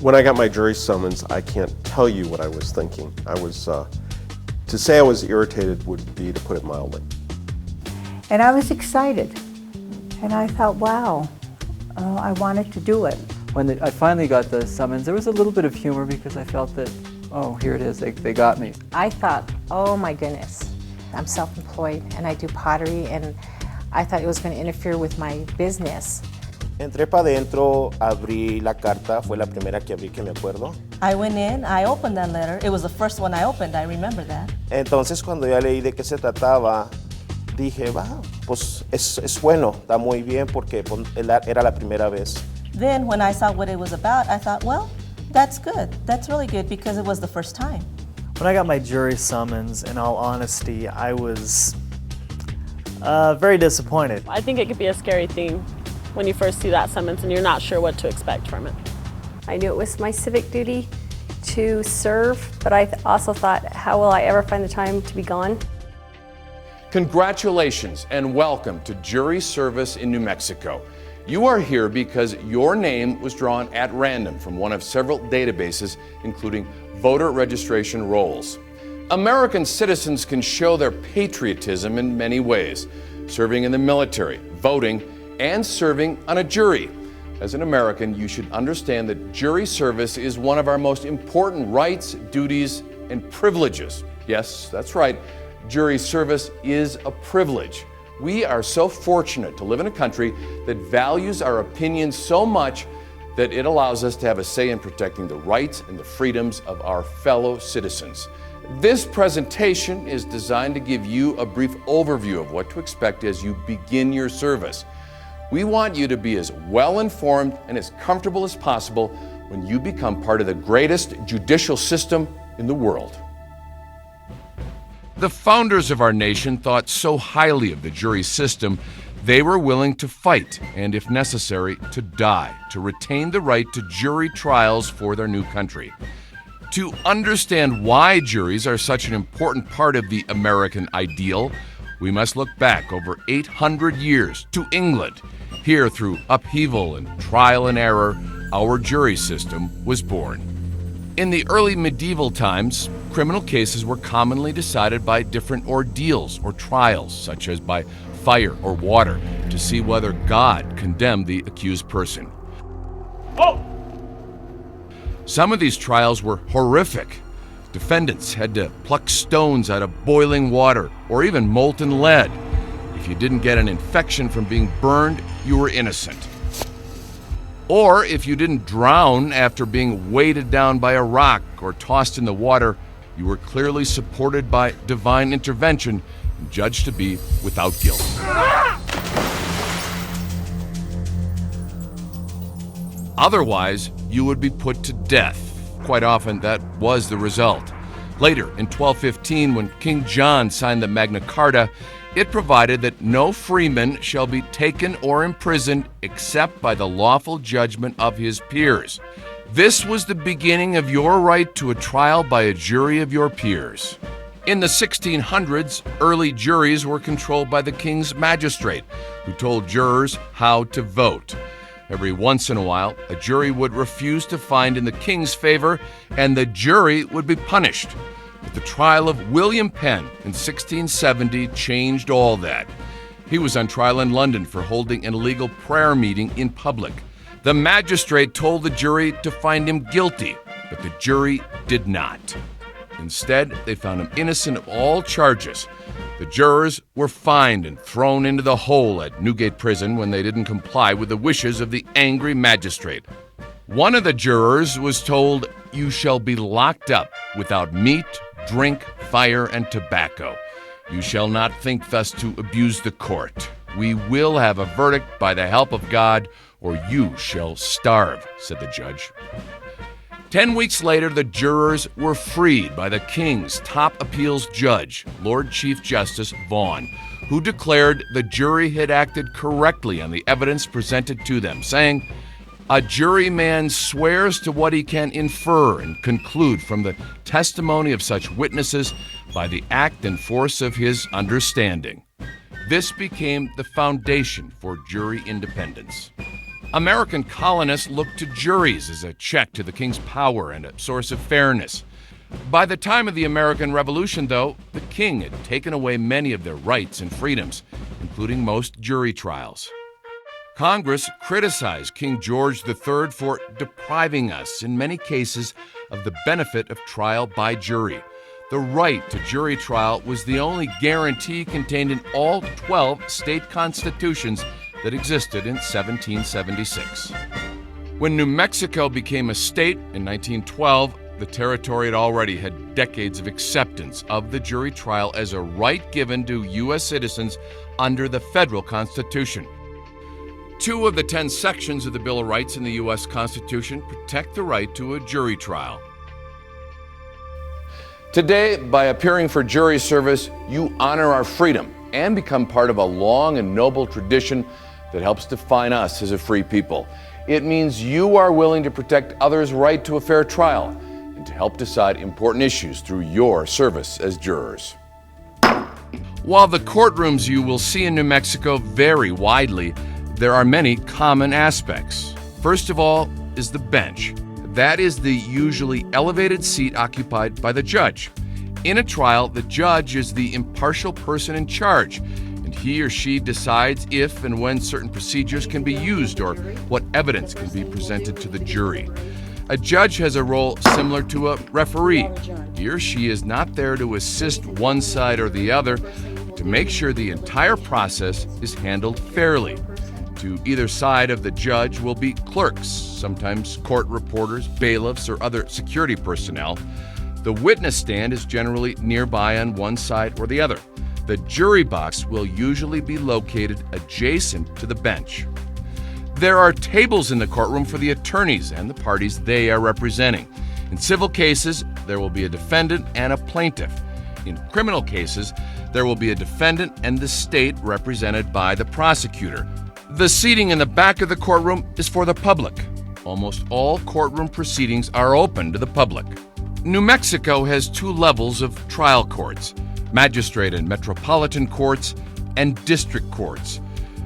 When I got my jury summons, I can't tell you what I was thinking. To say I was irritated would be to put it mildly. And I was excited. And I thought, wow, I wanted to do it. When I finally got the summons, there was a little bit of humor because I felt that, oh, here it is, they got me. I thought, oh my goodness, I'm self-employed and I do pottery, and I thought it was going to interfere with my business. Entré para adentro, abrí la carta, fue la primera que abrí que me acuerdo. I went in, I opened that letter. It was the first one I opened, I remember that. Entonces cuando ya leí de qué se trataba, dije, pues es bueno, está muy bien porque era la primera vez. Then when I saw what it was about, I thought, well, that's good. That's really good because it was the first time. When I got my jury summons, in all honesty, I was very disappointed. I think it could be a scary thing when you first see that summons and you're not sure what to expect from it. I knew it was my civic duty to serve, but I also thought, how will I ever find the time to be gone? Congratulations and welcome to jury service in New Mexico. You are here because your name was drawn at random from one of several databases, including voter registration rolls. American citizens can show their patriotism in many ways: serving in the military, voting, and serving on a jury. As an American, you should understand that jury service is one of our most important rights, duties, and privileges. Yes, that's right. Jury service is a privilege. We are so fortunate to live in a country that values our opinions so much that it allows us to have a say in protecting the rights and the freedoms of our fellow citizens. This presentation is designed to give you a brief overview of what to expect as you begin your service. We want you to be as well informed and as comfortable as possible when you become part of the greatest judicial system in the world. The founders of our nation thought so highly of the jury system, they were willing to fight and, if necessary, to die to retain the right to jury trials for their new country. To understand why juries are such an important part of the American ideal, we must look back over 800 years to England. Here, through upheaval and trial and error, our jury system was born. In the early medieval times, criminal cases were commonly decided by different ordeals or trials, such as by fire or water, to see whether God condemned the accused person. Some of these trials were horrific. Defendants had to pluck stones out of boiling water or even molten lead. If you didn't get an infection from being burned, you were innocent. Or if you didn't drown after being weighted down by a rock or tossed in the water, you were clearly supported by divine intervention and judged to be without guilt. Otherwise, you would be put to death. Quite often, that was the result. Later, in 1215, when King John signed the Magna Carta, it provided that no freeman shall be taken or imprisoned except by the lawful judgment of his peers. This was the beginning of your right to a trial by a jury of your peers. In the 1600s, early juries were controlled by the king's magistrate, who told jurors how to vote. Every once in a while, a jury would refuse to find in the king's favor, and the jury would be punished. But the trial of William Penn in 1670 changed all that. He was on trial in London for holding an illegal prayer meeting in public. The magistrate told the jury to find him guilty, but the jury did not. Instead, they found him innocent of all charges. The jurors were fined and thrown into the hole at Newgate Prison when they didn't comply with the wishes of the angry magistrate. One of the jurors was told, "You shall be locked up without meat, drink, fire, and tobacco. You shall not think thus to abuse the court. We will have a verdict by the help of God, or you shall starve," said the judge. 10 weeks later, the jurors were freed by the king's top appeals judge, Lord Chief Justice Vaughan, who declared the jury had acted correctly on the evidence presented to them, saying, "A juryman swears to what he can infer and conclude from the testimony of such witnesses by the act and force of his understanding." This became the foundation for jury independence. American colonists looked to juries as a check to the king's power and a source of fairness. By the time of the American Revolution, though, the king had taken away many of their rights and freedoms, including most jury trials. Congress criticized King George III for depriving us, in many cases, of the benefit of trial by jury. The right to jury trial was the only guarantee contained in all 12 state constitutions that existed in 1776. When New Mexico became a state in 1912, the territory had already had decades of acceptance of the jury trial as a right given to U.S. citizens under the federal Constitution. 2 of the 10 sections of the Bill of Rights in the U.S. Constitution protect the right to a jury trial. Today, by appearing for jury service, you honor our freedom and become part of a long and noble tradition that helps define us as a free people. It means you are willing to protect others' right to a fair trial and to help decide important issues through your service as jurors. While the courtrooms you will see in New Mexico vary widely, there are many common aspects. First of all is the bench. That is the usually elevated seat occupied by the judge. In a trial, the judge is the impartial person in charge, and he or she decides if and when certain procedures can be used or what evidence can be presented to the jury. A judge has a role similar to a referee. He or she is not there to assist one side or the other, but to make sure the entire process is handled fairly. To either side of the judge will be clerks, sometimes court reporters, bailiffs, or other security personnel. The witness stand is generally nearby on one side or the other. The jury box will usually be located adjacent to the bench. There are tables in the courtroom for the attorneys and the parties they are representing. In civil cases, there will be a defendant and a plaintiff. In criminal cases, there will be a defendant and the state represented by the prosecutor. The seating in the back of the courtroom is for the public. Almost all courtroom proceedings are open to the public. New Mexico has 2 levels of trial courts: magistrate and metropolitan courts, and district courts.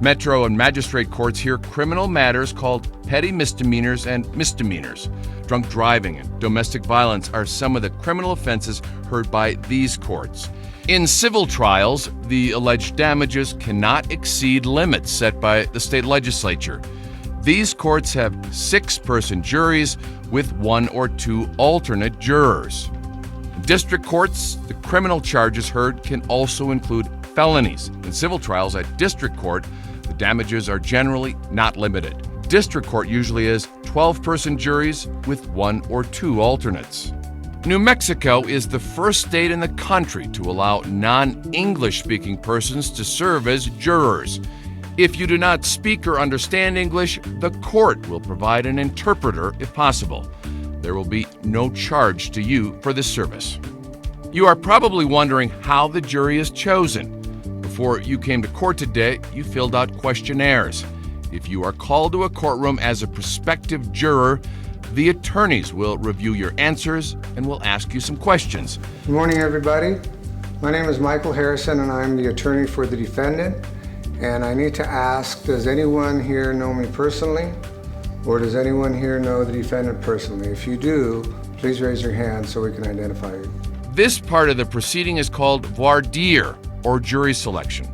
Metro and magistrate courts hear criminal matters called petty misdemeanors and misdemeanors. Drunk driving and domestic violence are some of the criminal offenses heard by these courts. In civil trials, the alleged damages cannot exceed limits set by the state legislature. These courts have 6-person juries with 1 or 2 alternate jurors. In district courts, the criminal charges heard can also include felonies. In civil trials at district court, the damages are generally not limited. District court usually has 12-person juries with 1 or 2 alternates. New Mexico is the first state in the country to allow non-English speaking persons to serve as jurors. If you do not speak or understand English, the court will provide an interpreter if possible. There will be no charge to you for this service. You are probably wondering how the jury is chosen. Before you came to court today, you filled out questionnaires. If you are called to a courtroom as a prospective juror, the attorneys will review your answers and will ask you some questions. Good morning, everybody. My name is Michael Harrison, and I'm the attorney for the defendant. And I need to ask, does anyone here know me personally? Or does anyone here know the defendant personally? If you do, please raise your hand so we can identify you. This part of the proceeding is called Voir dire, or jury selection.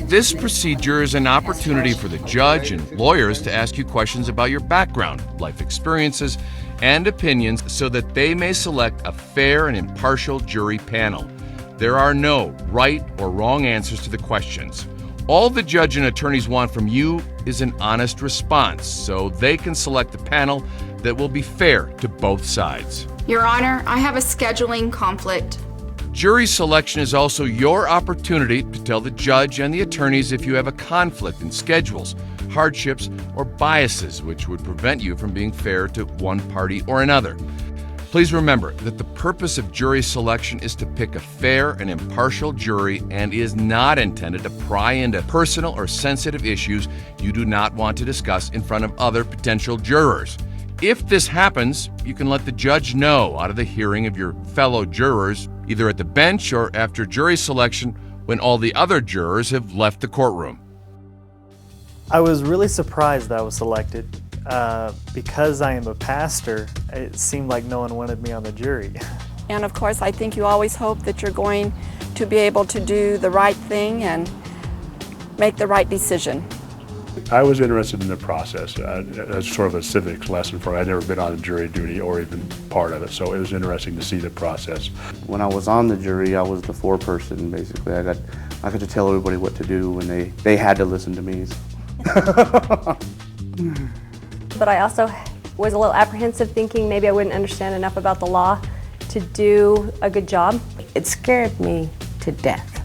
This procedure is an opportunity for the judge and lawyers to ask you questions about your background, life experiences, and opinions so that they may select a fair and impartial jury panel. There are no right or wrong answers to the questions. All the judge and attorneys want from you is an honest response so they can select the panel that will be fair to both sides. Your Honor, I have a scheduling conflict. Jury selection is also your opportunity to tell the judge and the attorneys if you have a conflict in schedules, hardships, or biases which would prevent you from being fair to one party or another. Please remember that the purpose of jury selection is to pick a fair and impartial jury and is not intended to pry into personal or sensitive issues you do not want to discuss in front of other potential jurors. If this happens, you can let the judge know out of the hearing of your fellow jurors, either at the bench or after jury selection when all the other jurors have left the courtroom. I was really surprised that I was selected. Because I am a pastor, it seemed like no one wanted me on the jury. And of course, I think you always hope that you're going to be able to do the right thing and make the right decision. I was interested in the process as sort of a civics lesson for me. I'd never been on a jury duty or even part of it, so it was interesting to see the process. When I was on the jury, I was the foreperson, basically. I got to tell everybody what to do, and they had to listen to me. But I also was a little apprehensive, thinking maybe I wouldn't understand enough about the law to do a good job. It scared me to death.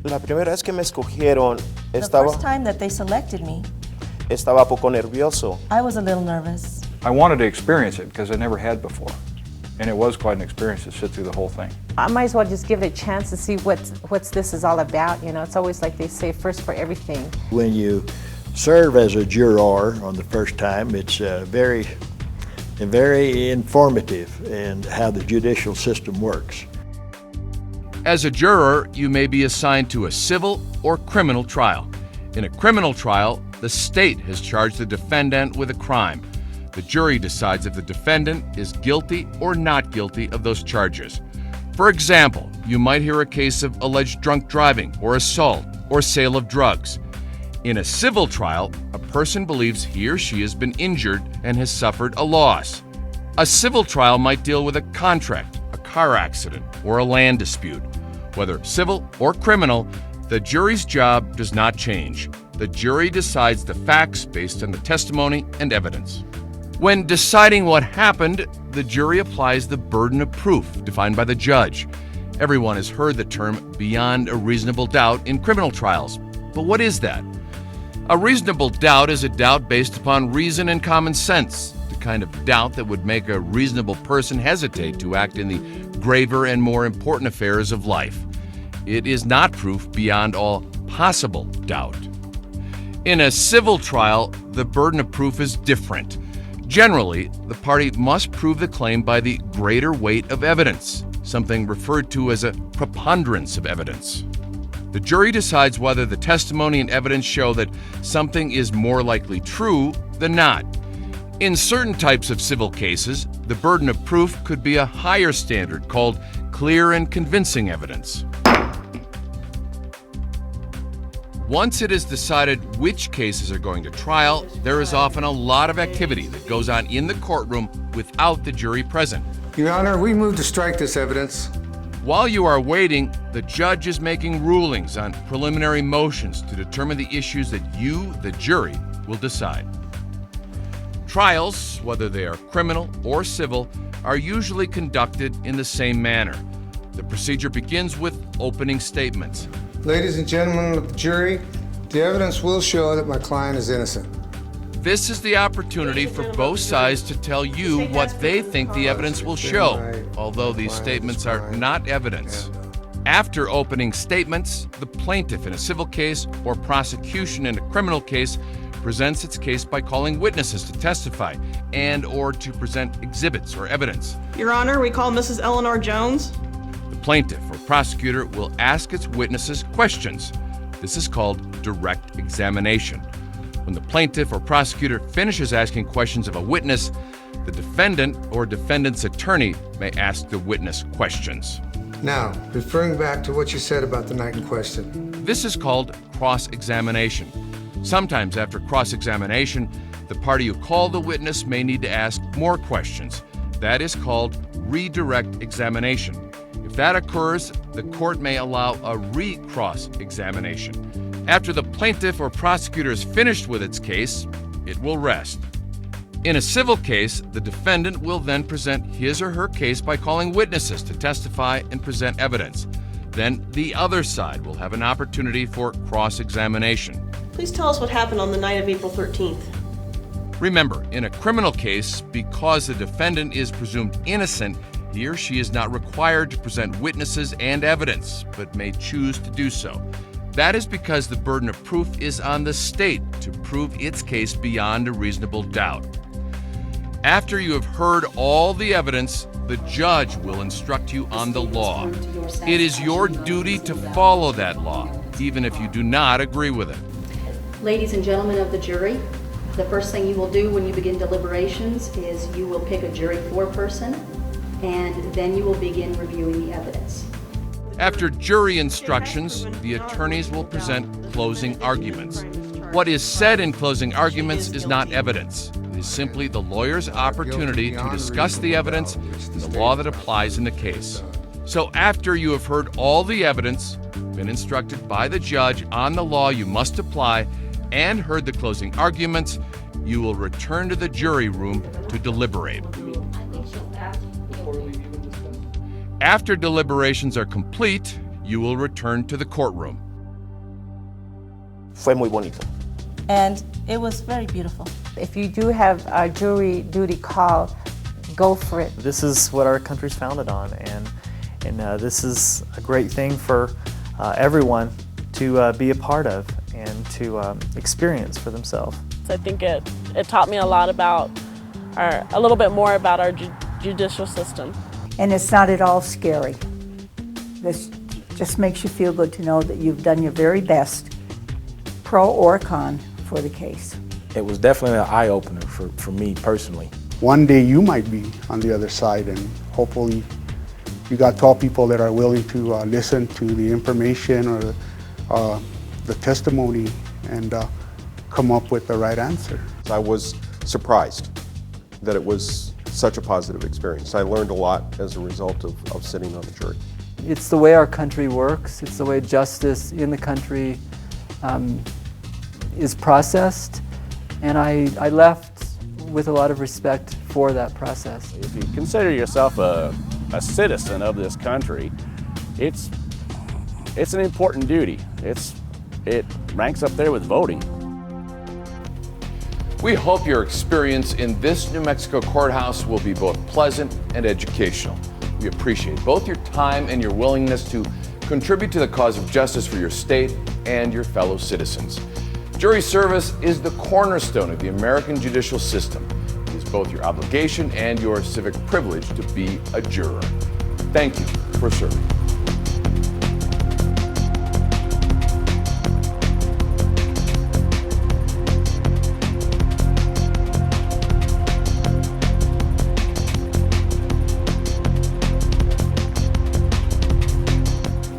La primera vez que me escogieron, The first time that they selected me, estaba poco nervioso. I was a little nervous. I wanted to experience it because I never had before. And it was quite an experience to sit through the whole thing. I might as well just give it a chance to see what this is all about. You know, it's always like they say, first for everything. When you serve as a juror on the first time, it's very informative in how the judicial system works. As a juror, you may be assigned to a civil or criminal trial. In a criminal trial, the state has charged the defendant with a crime. The jury decides if the defendant is guilty or not guilty of those charges. For example, you might hear a case of alleged drunk driving or assault or sale of drugs. In a civil trial, a person believes he or she has been injured and has suffered a loss. A civil trial might deal with a contract, a car accident, or a land dispute. Whether civil or criminal, the jury's job does not change. The jury decides the facts based on the testimony and evidence. When deciding what happened, the jury applies the burden of proof defined by the judge. Everyone has heard the term beyond a reasonable doubt in criminal trials. But what is that? A reasonable doubt is a doubt based upon reason and common sense, the kind of doubt that would make a reasonable person hesitate to act in the graver and more important affairs of life. It is not proof beyond all possible doubt. In a civil trial, the burden of proof is different. Generally, the party must prove the claim by the greater weight of evidence, something referred to as a preponderance of evidence. The jury decides whether the testimony and evidence show that something is more likely true than not. In certain types of civil cases, the burden of proof could be a higher standard called clear and convincing evidence. Once it is decided which cases are going to trial, there is often a lot of activity that goes on in the courtroom without the jury present. Your Honor, we move to strike this evidence. While you are waiting, the judge is making rulings on preliminary motions to determine the issues that you, the jury, will decide. Trials, whether they are criminal or civil, are usually conducted in the same manner. The procedure begins with opening statements. Ladies and gentlemen of the jury, the evidence will show that my client is innocent. This is the opportunity for both sides to tell you what they think the evidence will show, although these statements are not evidence. After opening statements, the plaintiff in a civil case or prosecution in a criminal case presents its case by calling witnesses to testify and or to present exhibits or evidence. Your Honor, we call Mrs. Eleanor Jones. The plaintiff or prosecutor will ask its witnesses questions. This is called direct examination. When the plaintiff or prosecutor finishes asking questions of a witness, the defendant or defendant's attorney may ask the witness questions. Now, referring back to what you said about the night in question. This is called cross-examination. Sometimes after cross-examination, the party who called the witness may need to ask more questions. That is called redirect examination. If that occurs, the court may allow a re-cross-examination. After the plaintiff or prosecutor is finished with its case, it will rest. In a civil case, the defendant will then present his or her case by calling witnesses to testify and present evidence. Then the other side will have an opportunity for cross-examination. Please tell us what happened on the night of April 13th. Remember, in a criminal case, because the defendant is presumed innocent, he or she is not required to present witnesses and evidence, but may choose to do so. That is because the burden of proof is on the state to prove its case beyond a reasonable doubt. After you have heard all the evidence, the judge will instruct you on the law. It is your duty to follow that law, even if you do not agree with it. Ladies and gentlemen of the jury, the first thing you will do when you begin deliberations is you will pick a jury foreperson, and then you will begin reviewing the evidence. After jury instructions, the attorneys will present closing arguments. What is said in closing arguments is not evidence. It is simply the lawyer's opportunity to discuss the evidence and the law that applies in the case. So after you have heard all the evidence, been instructed by the judge on the law you must apply, and heard the closing arguments, you will return to the jury room to deliberate. After deliberations are complete, you will return to the courtroom. Fue muy bonito. And it was very beautiful. If you do have a jury duty call, go for it. This is what our country's founded on, and this is a great thing for everyone to be a part of and to experience for themselves. I think it taught me a lot about a little bit more about our judicial system. And it's not at all scary. This just makes you feel good to know that you've done your very best, pro or con, for the case. It was definitely an eye-opener for me personally. One day you might be on the other side, and hopefully you got 12 people that are willing to listen to the information or the testimony and come up with the right answer. I was surprised that it was such a positive experience. I learned a lot as a result of sitting on the jury. It's the way our country works. It's the way justice in the country is processed, and I left with a lot of respect for that process. If you consider yourself a citizen of this country, it's an important duty. It ranks up there with voting. We hope your experience in this New Mexico courthouse will be both pleasant and educational. We appreciate both your time and your willingness to contribute to the cause of justice for your state and your fellow citizens. Jury service is the cornerstone of the American judicial system. It is both your obligation and your civic privilege to be a juror. Thank you for serving.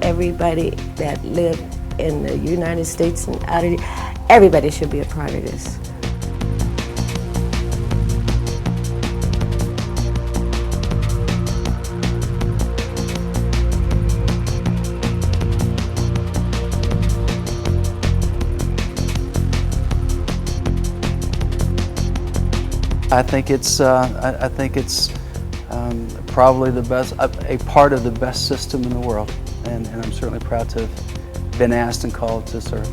Everybody that live in the United States and out of it, everybody should be a part of this. I think it's probably the best, a part of the best system in the world, and I'm certainly proud to have been asked and called to serve.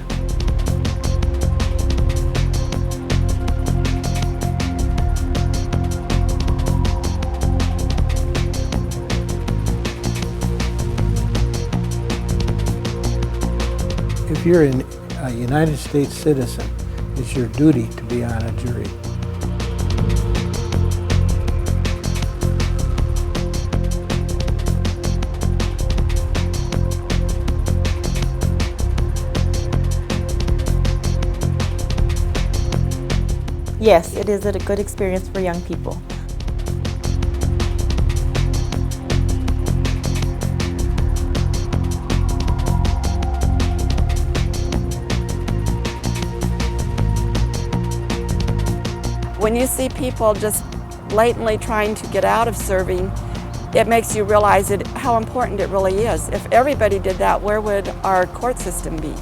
If you're a United States citizen, it's your duty to be on a jury. Yes, it is a good experience for young people. When you see people just blatantly trying to get out of serving, it makes you realize how important it really is. If everybody did that, where would our court system be?